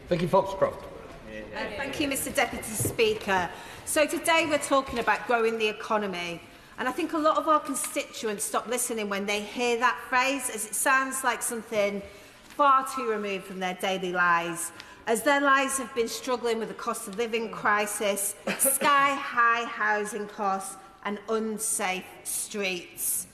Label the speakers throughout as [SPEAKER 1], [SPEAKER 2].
[SPEAKER 1] Vicky Foxcroft.
[SPEAKER 2] Thank you, Mr Deputy Speaker. So today we're talking about growing the economy. And I think a lot of our constituents stop listening when they hear that phrase, as it sounds like something far too removed from their daily lives, as their lives have been struggling with the cost of living crisis, sky-high housing costs and unsafe streets.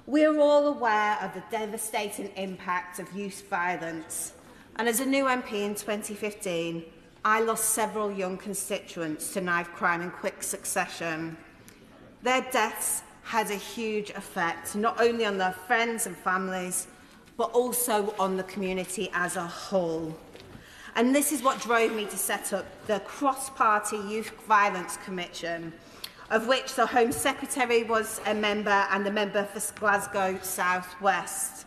[SPEAKER 2] We are all aware of the devastating impact of youth violence. And as a new MP in 2015, I lost several young constituents to knife crime in quick succession. Their deaths had a huge effect, not only on their friends and families, but also on the community as a whole. And this is what drove me to set up the Cross-Party Youth Violence Commission, of which the Home Secretary was a member and the member for Glasgow South West.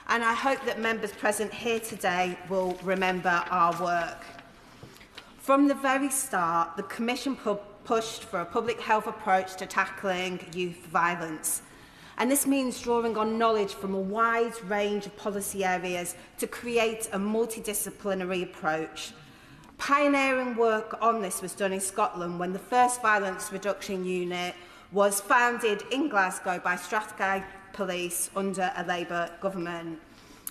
[SPEAKER 2] And I hope that members present here today will remember our work. From the very start, the Commission pushed for a public health approach to tackling youth violence. And this means drawing on knowledge from a wide range of policy areas to create a multidisciplinary approach. Pioneering work on this was done in Scotland when the first violence reduction unit was founded in Glasgow by Strathclyde Police under a Labour government.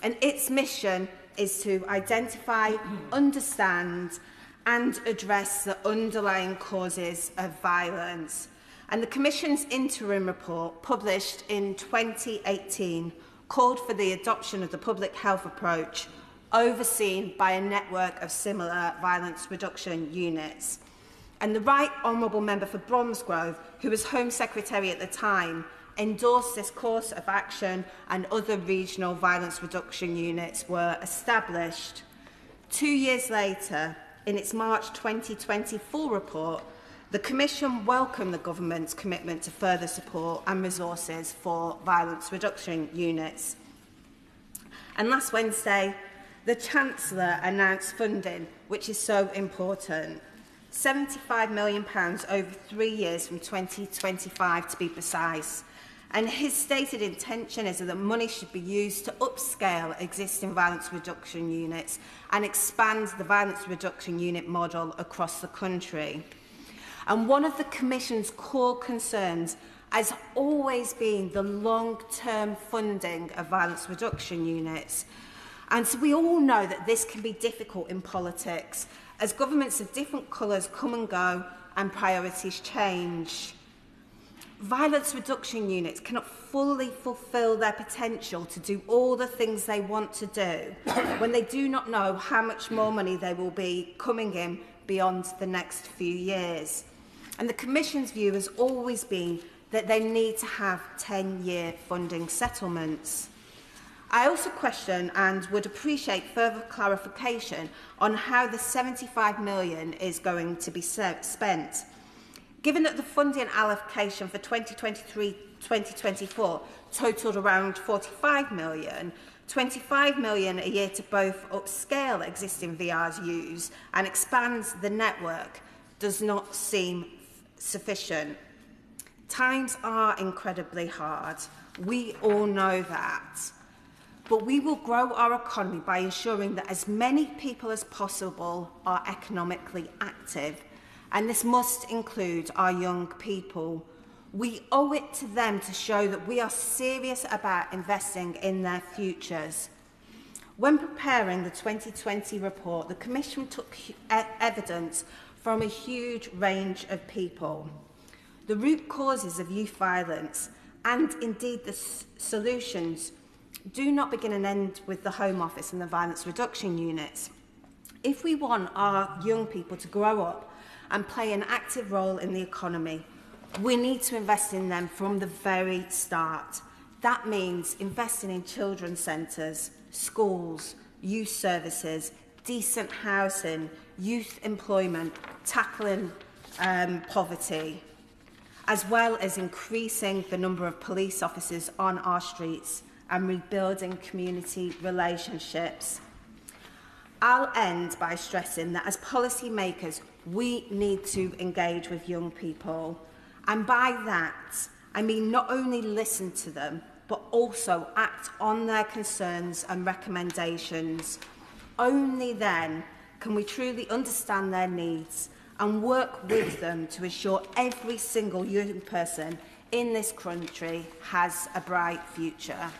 [SPEAKER 2] And its mission is to identify, understand and address the underlying causes of violence. And the Commission's interim report, published in 2018, called for the adoption of the public health approach, overseen by a network of similar violence reduction units. And the Right Honourable Member for Bromsgrove, who was Home Secretary at the time, endorsed this course of action, and other regional violence reduction units were established. 2 years later, in its March 2024 report, the Commission welcomed the Government's commitment to further support and resources for violence reduction units. And last Wednesday, the Chancellor announced funding, which is so important. £75 million over 3 years from 2025 to be precise. And his stated intention is that the money should be used to upscale existing violence reduction units and expand the violence reduction unit model across the country. And one of the Commission's core concerns has always been the long-term funding of violence reduction units. And so we all know that this can be difficult in politics, as governments of different colours come and go and priorities change. Violence reduction units cannot fully fulfil their potential to do all the things they want to do when they do not know how much more money they will be coming in beyond the next few years. And the Commission's view has always been that they need to have 10-year funding settlements. I also question and would appreciate further clarification on how the £75 million is going to be spent. Given that the funding allocation for 2023-2024 totalled around £45 million, £25 million a year to both upscale existing VRUs and expand the network does not seem sufficient. Times are incredibly hard. We all know that. But we will grow our economy by ensuring that as many people as possible are economically active. And this must include our young people. We owe it to them to show that we are serious about investing in their futures. When preparing the 2020 report, the Commission took evidence from a huge range of people. The root causes of youth violence, and indeed the solutions, do not begin and end with the Home Office and the violence reduction units. If we want our young people to grow up and play an active role in the economy, we need to invest in them from the very start. That means investing in children's centres, schools, youth services, decent housing, youth employment, tackling poverty, as well as increasing the number of police officers on our streets and rebuilding community relationships. I'll end by stressing that as policymakers, we need to engage with young people. And by that, I mean not only listen to them, but also act on their concerns and recommendations. Only then can we truly understand their needs and work with them to ensure every single young person in this country has a bright future.